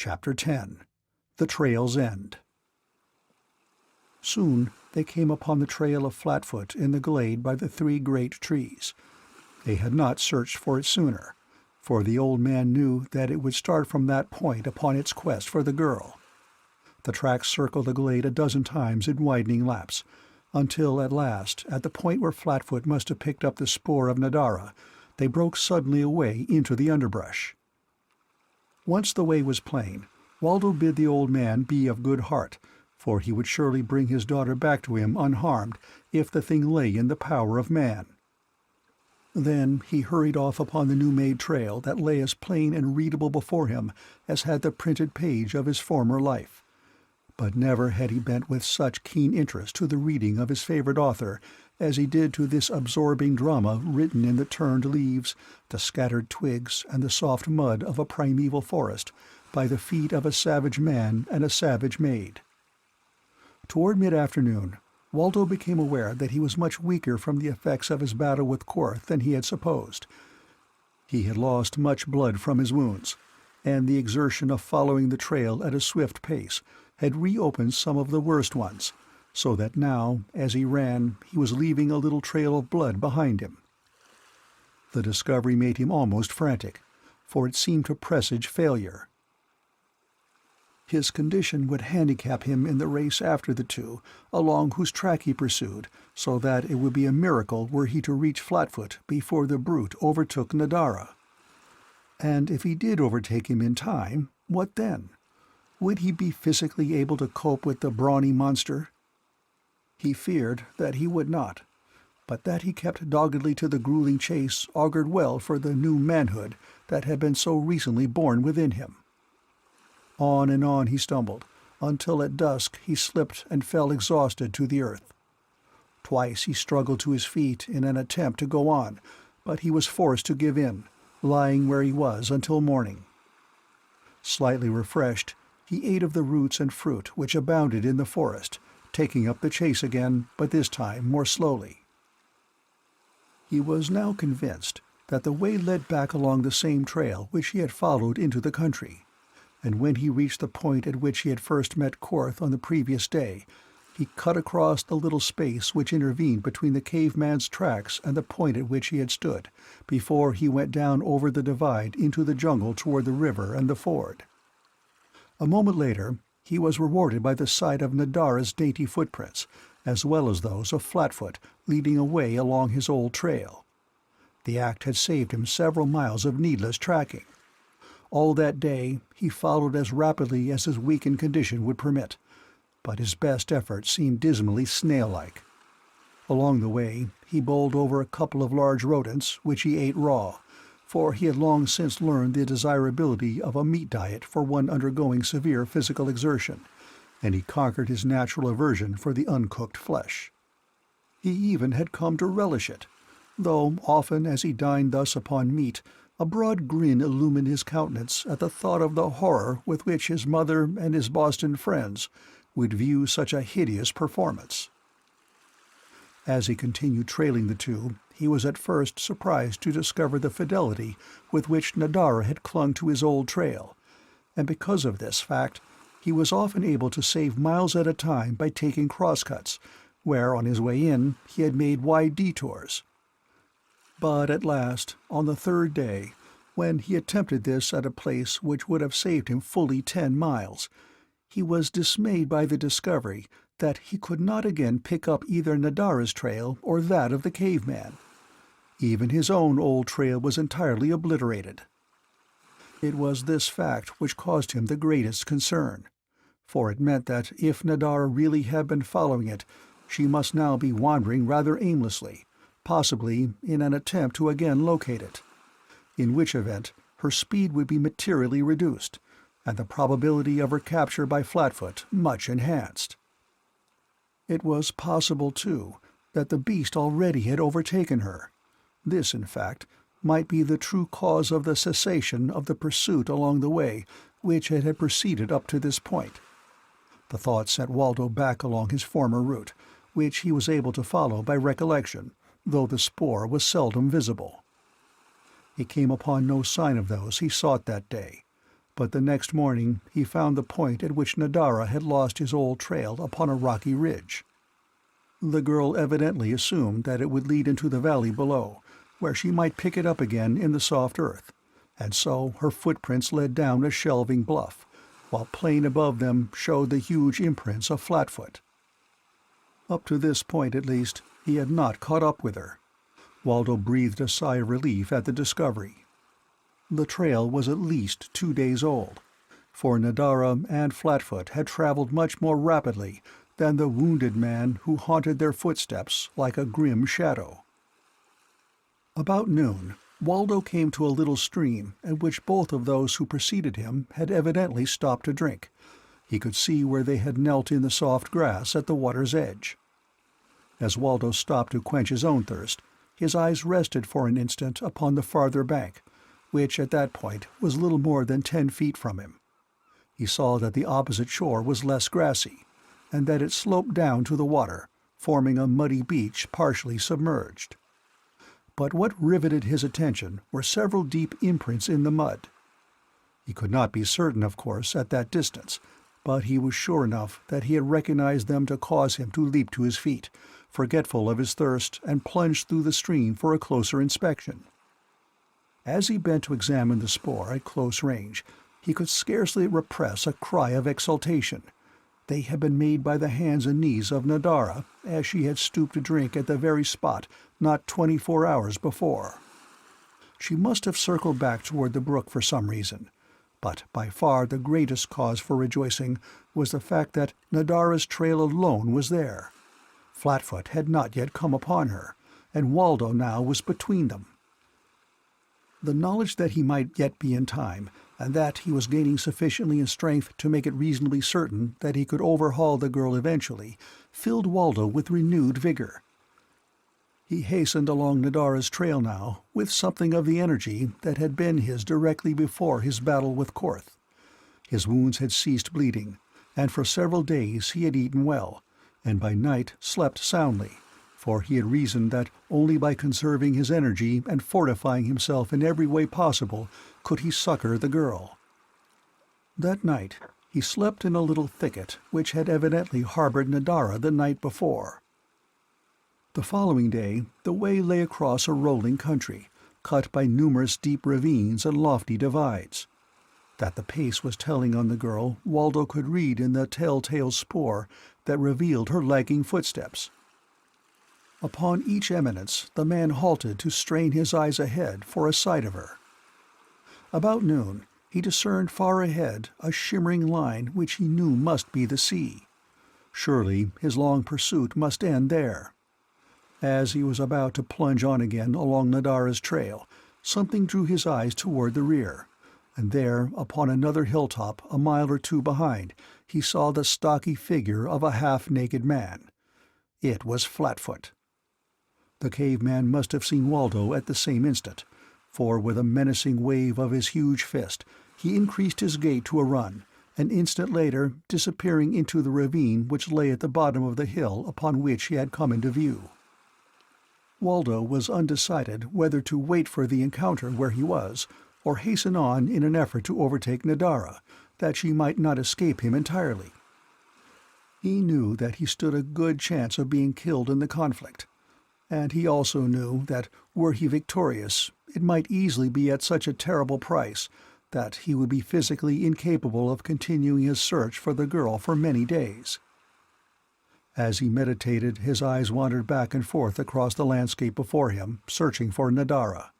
Chapter 10. The Trail's End. Soon they came upon the trail of Flatfoot in the glade by the three great trees. They had not searched for it sooner, for the old man knew that it would start from that point upon its quest for the girl. The tracks circled the glade a dozen times in widening laps, until at last, at the point where Flatfoot must have picked up the spoor of Nadara, they broke suddenly away into the underbrush. Once the way was plain, Waldo bid the old man be of good heart, for he would surely bring his daughter back to him unharmed if the thing lay in the power of man. Then he hurried off upon the new-made trail that lay as plain and readable before him as had the printed page of his former life. But never had he bent with such keen interest to the reading of his favorite author as he did to this absorbing drama written in the turned leaves, the scattered twigs, and the soft mud of a primeval forest, by the feet of a savage man and a savage maid. Toward mid-afternoon, Waldo became aware that he was much weaker from the effects of his battle with Korth than he had supposed. He had lost much blood from his wounds, and the exertion of following the trail at a swift pace had reopened some of the worst ones, so that now, as he ran, he was leaving a little trail of blood behind him. The discovery made him almost frantic, for it seemed to presage failure. His condition would handicap him in the race after the two, along whose track he pursued, so that it would be a miracle were he to reach Flatfoot before the brute overtook Nadara. And if he did overtake him in time, what then? Would he be physically able to cope with the brawny monster? He feared that he would not, but that he kept doggedly to the grueling chase augured well for the new manhood that had been so recently born within him. On and on he stumbled, until at dusk he slipped and fell exhausted to the earth. Twice he struggled to his feet in an attempt to go on, but he was forced to give in, lying where he was until morning. Slightly refreshed, he ate of the roots and fruit which abounded in the forest, taking up the chase again, but this time more slowly. He was now convinced that the way led back along the same trail which he had followed into the country, and when he reached the point at which he had first met Korth on the previous day, he cut across the little space which intervened between the caveman's tracks and the point at which he had stood, before he went down over the divide into the jungle toward the river and the ford. A moment later, he was rewarded by the sight of Nadara's dainty footprints, as well as those of Flatfoot leading away along his old trail. The act had saved him several miles of needless tracking. All that day he followed as rapidly as his weakened condition would permit, but his best efforts seemed dismally snail-like. Along the way he bowled over a couple of large rodents, which he ate raw, for he had long since learned the desirability of a meat diet for one undergoing severe physical exertion, and he conquered his natural aversion for the uncooked flesh. He even had come to relish it, though often as he dined thus upon meat, a broad grin illumined his countenance at the thought of the horror with which his mother and his Boston friends would view such a hideous performance. As he continued trailing the two, he was at first surprised to discover the fidelity with which Nadara had clung to his old trail, and because of this fact, he was often able to save miles at a time by taking crosscuts, where on his way in he had made wide detours. But at last, on the third day, when he attempted this at a place which would have saved him fully 10 miles, he was dismayed by the discovery that he could not again pick up either Nadara's trail or that of the caveman. Even his own old trail was entirely obliterated. It was this fact which caused him the greatest concern, for it meant that if Nadara really had been following it, she must now be wandering rather aimlessly, possibly in an attempt to again locate it, in which event her speed would be materially reduced, and the probability of her capture by Flatfoot much enhanced. It was possible, too, that the beast already had overtaken her. This, in fact, might be the true cause of the cessation of the pursuit along the way which it had proceeded up to this point. The thought sent Waldo back along his former route, which he was able to follow by recollection, though the spoor was seldom visible. He came upon no sign of those he sought that day, but the next morning he found the point at which Nadara had lost his old trail upon a rocky ridge. The girl evidently assumed that it would lead into the valley below, where she might pick it up again in the soft earth, and so her footprints led down a shelving bluff, while plain above them showed the huge imprints of Flatfoot. Up to this point, at least, he had not caught up with her. Waldo breathed a sigh of relief at the discovery. The trail was at least 2 days old, for Nadara and Flatfoot had traveled much more rapidly than the wounded man who haunted their footsteps like a grim shadow. About noon, Waldo came to a little stream at which both of those who preceded him had evidently stopped to drink. He could see where they had knelt in the soft grass at the water's edge. As Waldo stopped to quench his own thirst, his eyes rested for an instant upon the farther bank, which at that point was little more than 10 feet from him. He saw that the opposite shore was less grassy, and that it sloped down to the water, forming a muddy beach partially submerged. But what riveted his attention were several deep imprints in the mud. He could not be certain, of course, at that distance, but he was sure enough that he had recognized them to cause him to leap to his feet, forgetful of his thirst, and plunge through the stream for a closer inspection. As he bent to examine the spoor at close range, he could scarcely repress a cry of exultation. They had been made by the hands and knees of Nadara, as she had stooped to drink at the very spot not 24 hours before. She must have circled back toward the brook for some reason, but by far the greatest cause for rejoicing was the fact that Nadara's trail alone was there. Flatfoot had not yet come upon her, and Waldo now was between them. The knowledge that he might yet be in time, and that he was gaining sufficiently in strength to make it reasonably certain that he could overhaul the girl eventually, filled Waldo with renewed vigor. He hastened along Nadara's trail now with something of the energy that had been his directly before his battle with Korth. His wounds had ceased bleeding, and for several days he had eaten well, and by night slept soundly, for he had reasoned that only by conserving his energy and fortifying himself in every way possible could he succor the girl. That night he slept in a little thicket which had evidently harbored Nadara the night before. The following day the way lay across a rolling country, cut by numerous deep ravines and lofty divides. That the pace was telling on the girl Waldo could read in the telltale spoor that revealed her lagging footsteps. Upon each eminence the man halted to strain his eyes ahead for a sight of her. About noon he discerned far ahead a shimmering line which he knew must be the sea. Surely his long pursuit must end there. As he was about to plunge on again along Nadara's trail, something drew his eyes toward the rear, and there, upon another hilltop a mile or two behind, he saw the stocky figure of a half-naked man. It was Flatfoot. The caveman must have seen Waldo at the same instant, for with a menacing wave of his huge fist, he increased his gait to a run, an instant later disappearing into the ravine which lay at the bottom of the hill upon which he had come into view. Waldo was undecided whether to wait for the encounter where he was, or hasten on in an effort to overtake Nadara, that she might not escape him entirely. He knew that he stood a good chance of being killed in the conflict, and he also knew that, were he victorious, it might easily be at such a terrible price that he would be physically incapable of continuing his search for the girl for many days. As he meditated, his eyes wandered back and forth across the landscape before him, searching for Nadara.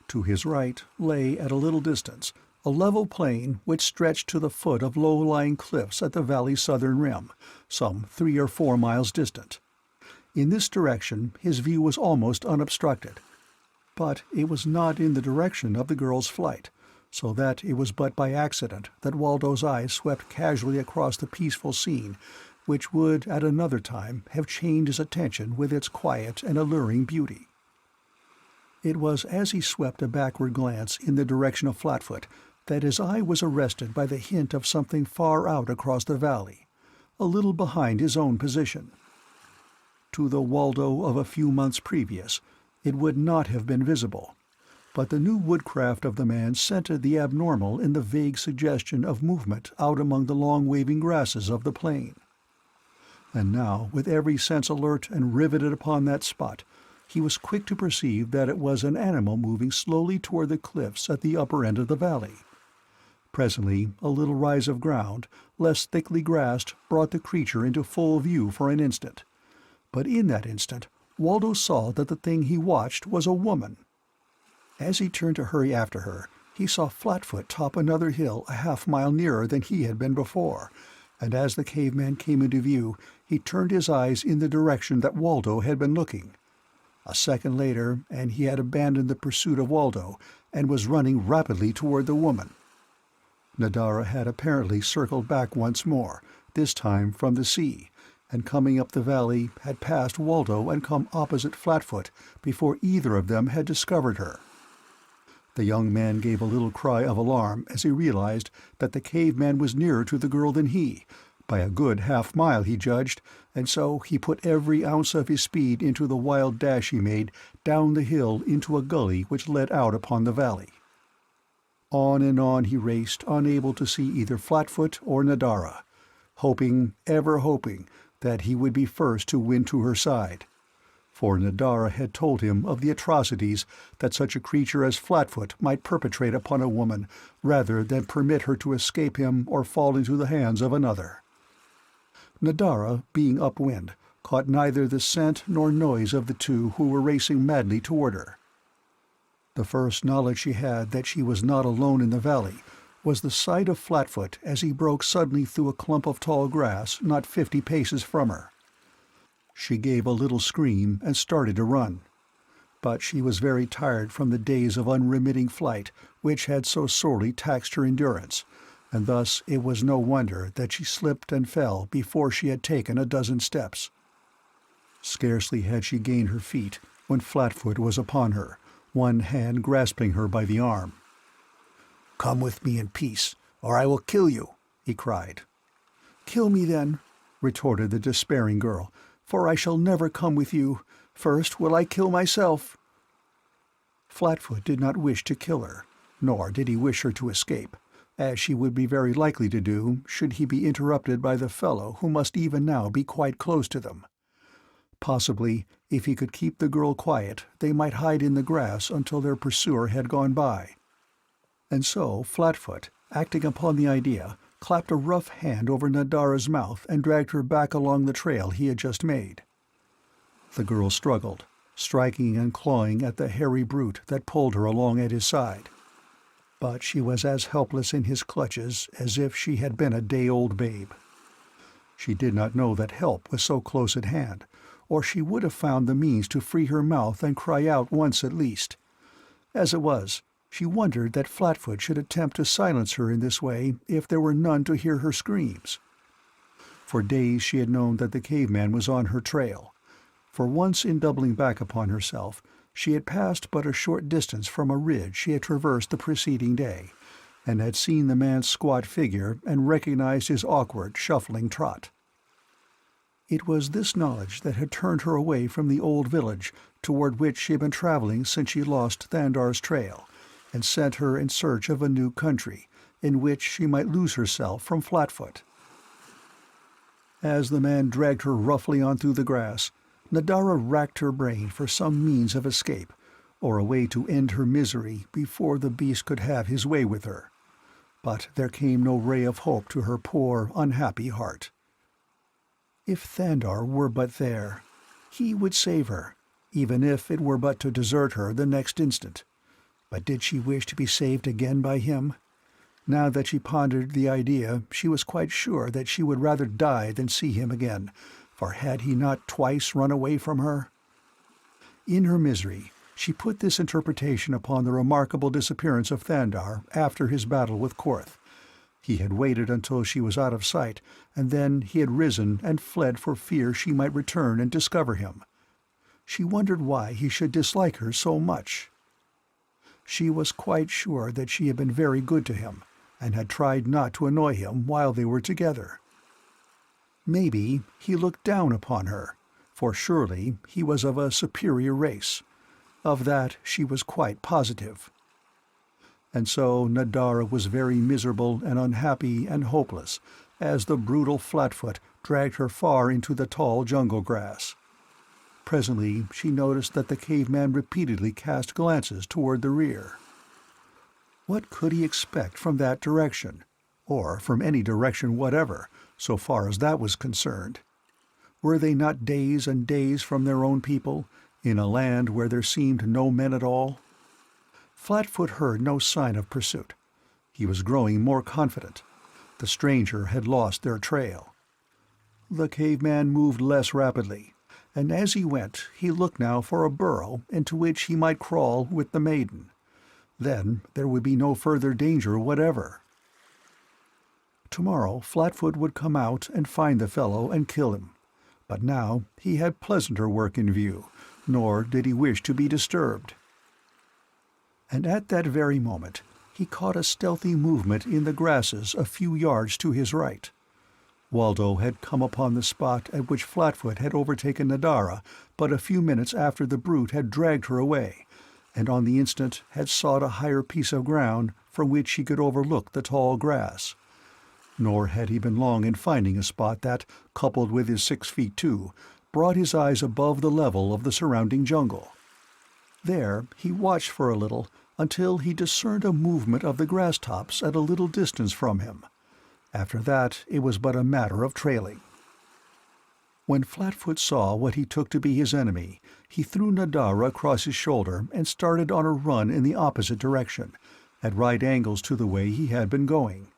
To his right lay, at a little distance, a level plain which stretched to the foot of low-lying cliffs at the valley's southern rim, some 3 or 4 miles distant. In this direction his view was almost unobstructed, but it was not in the direction of the girl's flight, so that it was but by accident that Waldo's eyes swept casually across the peaceful scene which would at another time have chained his attention with its quiet and alluring beauty. It was as he swept a backward glance in the direction of Flatfoot that his eye was arrested by the hint of something far out across the valley, a little behind his own position. To the Waldo of a few months previous, it would not have been visible, but the new woodcraft of the man scented the abnormal in the vague suggestion of movement out among the long waving grasses of the plain. And now, with every sense alert and riveted upon that spot, he was quick to perceive that it was an animal moving slowly toward the cliffs at the upper end of the valley. Presently, a little rise of ground, less thickly grassed, brought the creature into full view for an instant. But in that instant, Waldo saw that the thing he watched was a woman. As he turned to hurry after her, he saw Flatfoot top another hill a half-mile nearer than he had been before, and as the caveman came into view, he turned his eyes in the direction that Waldo had been looking. A second later, and he had abandoned the pursuit of Waldo, and was running rapidly toward the woman. Nadara had apparently circled back once more, this time from the sea, and coming up the valley had passed Waldo and come opposite Flatfoot before either of them had discovered her. The young man gave a little cry of alarm as he realized that the caveman was nearer to the girl than he, by a good half-mile he judged, and so he put every ounce of his speed into the wild dash he made down the hill into a gully which led out upon the valley. On and on he raced, unable to see either Flatfoot or Nadara, hoping, ever hoping, that he would be first to win to her side. For Nadara had told him of the atrocities that such a creature as Flatfoot might perpetrate upon a woman rather than permit her to escape him or fall into the hands of another. Nadara, being upwind, caught neither the scent nor noise of the two who were racing madly toward her. The first knowledge she had that she was not alone in the valley was the sight of Flatfoot as he broke suddenly through a clump of tall grass not 50 paces from her. She gave a little scream and started to run. But she was very tired from the days of unremitting flight which had so sorely taxed her endurance, and thus it was no wonder that she slipped and fell before she had taken a dozen steps. Scarcely had she gained her feet when Flatfoot was upon her, one hand grasping her by the arm. "Come with me in peace, or I will kill you," he cried. "Kill me then," retorted the despairing girl, "for I shall never come with you. First will I kill myself." Flatfoot did not wish to kill her, nor did he wish her to escape, as she would be very likely to do should he be interrupted by the fellow who must even now be quite close to them. Possibly, if he could keep the girl quiet, they might hide in the grass until their pursuer had gone by. And so Flatfoot, acting upon the idea, clapped a rough hand over Nadara's mouth and dragged her back along the trail he had just made. The girl struggled, striking and clawing at the hairy brute that pulled her along at his side. But she was as helpless in his clutches as if she had been a day-old babe. She did not know that help was so close at hand, or she would have found the means to free her mouth and cry out once at least. As it was, she wondered that Flatfoot should attempt to silence her in this way if there were none to hear her screams. For days she had known that the caveman was on her trail. For once in doubling back upon herself, she had passed but a short distance from a ridge she had traversed the preceding day, and had seen the man's squat figure and recognized his awkward, shuffling trot. It was this knowledge that had turned her away from the old village toward which she had been traveling since she lost Thandar's trail, and sent her in search of a new country, in which she might lose herself from Flatfoot. As the man dragged her roughly on through the grass, Nadara racked her brain for some means of escape, or a way to end her misery before the beast could have his way with her. But there came no ray of hope to her poor, unhappy heart. If Thandar were but there, he would save her, even if it were but to desert her the next instant. But did she wish to be saved again by him? Now that she pondered the idea, she was quite sure that she would rather die than see him again, for had he not twice run away from her? In her misery, she put this interpretation upon the remarkable disappearance of Thandar after his battle with Korth. He had waited until she was out of sight, and then he had risen and fled for fear she might return and discover him. She wondered why he should dislike her so much. She was quite sure that she had been very good to him, and had tried not to annoy him while they were together. Maybe he looked down upon her, for surely he was of a superior race. Of that she was quite positive. And so Nadara was very miserable and unhappy and hopeless as the brutal Flatfoot dragged her far into the tall jungle grass. Presently she noticed that the caveman repeatedly cast glances toward the rear. What could he expect from that direction, or from any direction whatever, so far as that was concerned? Were they not days and days from their own people, in a land where there seemed no men at all? Flatfoot heard no sign of pursuit. He was growing more confident. The stranger had lost their trail. The caveman moved less rapidly, and as he went he looked now for a burrow into which he might crawl with the maiden. Then there would be no further danger whatever. Tomorrow Flatfoot would come out and find the fellow and kill him. But now he had pleasanter work in view, nor did he wish to be disturbed. And at that very moment he caught a stealthy movement in the grasses a few yards to his right. Waldo had come upon the spot at which Flatfoot had overtaken Nadara but a few minutes after the brute had dragged her away, and on the instant had sought a higher piece of ground from which he could overlook the tall grass. Nor had he been long in finding a spot that, coupled with his 6 feet 2, brought his eyes above the level of the surrounding jungle. There he watched for a little until he discerned a movement of the grass tops at a little distance from him. After that it was but a matter of trailing. When Flatfoot saw what he took to be his enemy, he threw Nadara across his shoulder and started on a run in the opposite direction, at right angles to the way he had been going.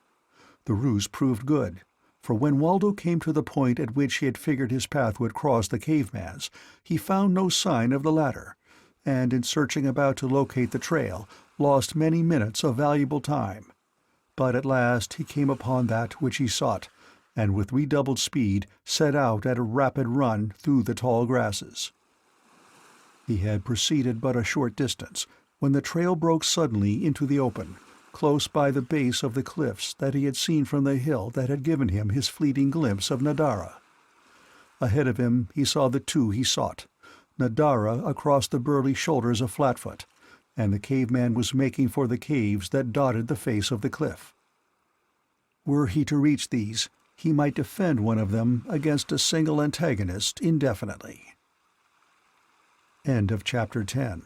The ruse proved good, for when Waldo came to the point at which he had figured his path would cross the caveman's, he found no sign of the latter, and in searching about to locate the trail, lost many minutes of valuable time. But at last he came upon that which he sought, and with redoubled speed set out at a rapid run through the tall grasses. He had proceeded but a short distance when the trail broke suddenly into the open, close by the base of the cliffs that he had seen from the hill that had given him his fleeting glimpse of Nadara. Ahead of him he saw the two he sought, Nadara across the burly shoulders of Flatfoot, and the caveman was making for the caves that dotted the face of the cliff. Were he to reach these, he might defend one of them against a single antagonist indefinitely. End of Chapter 10.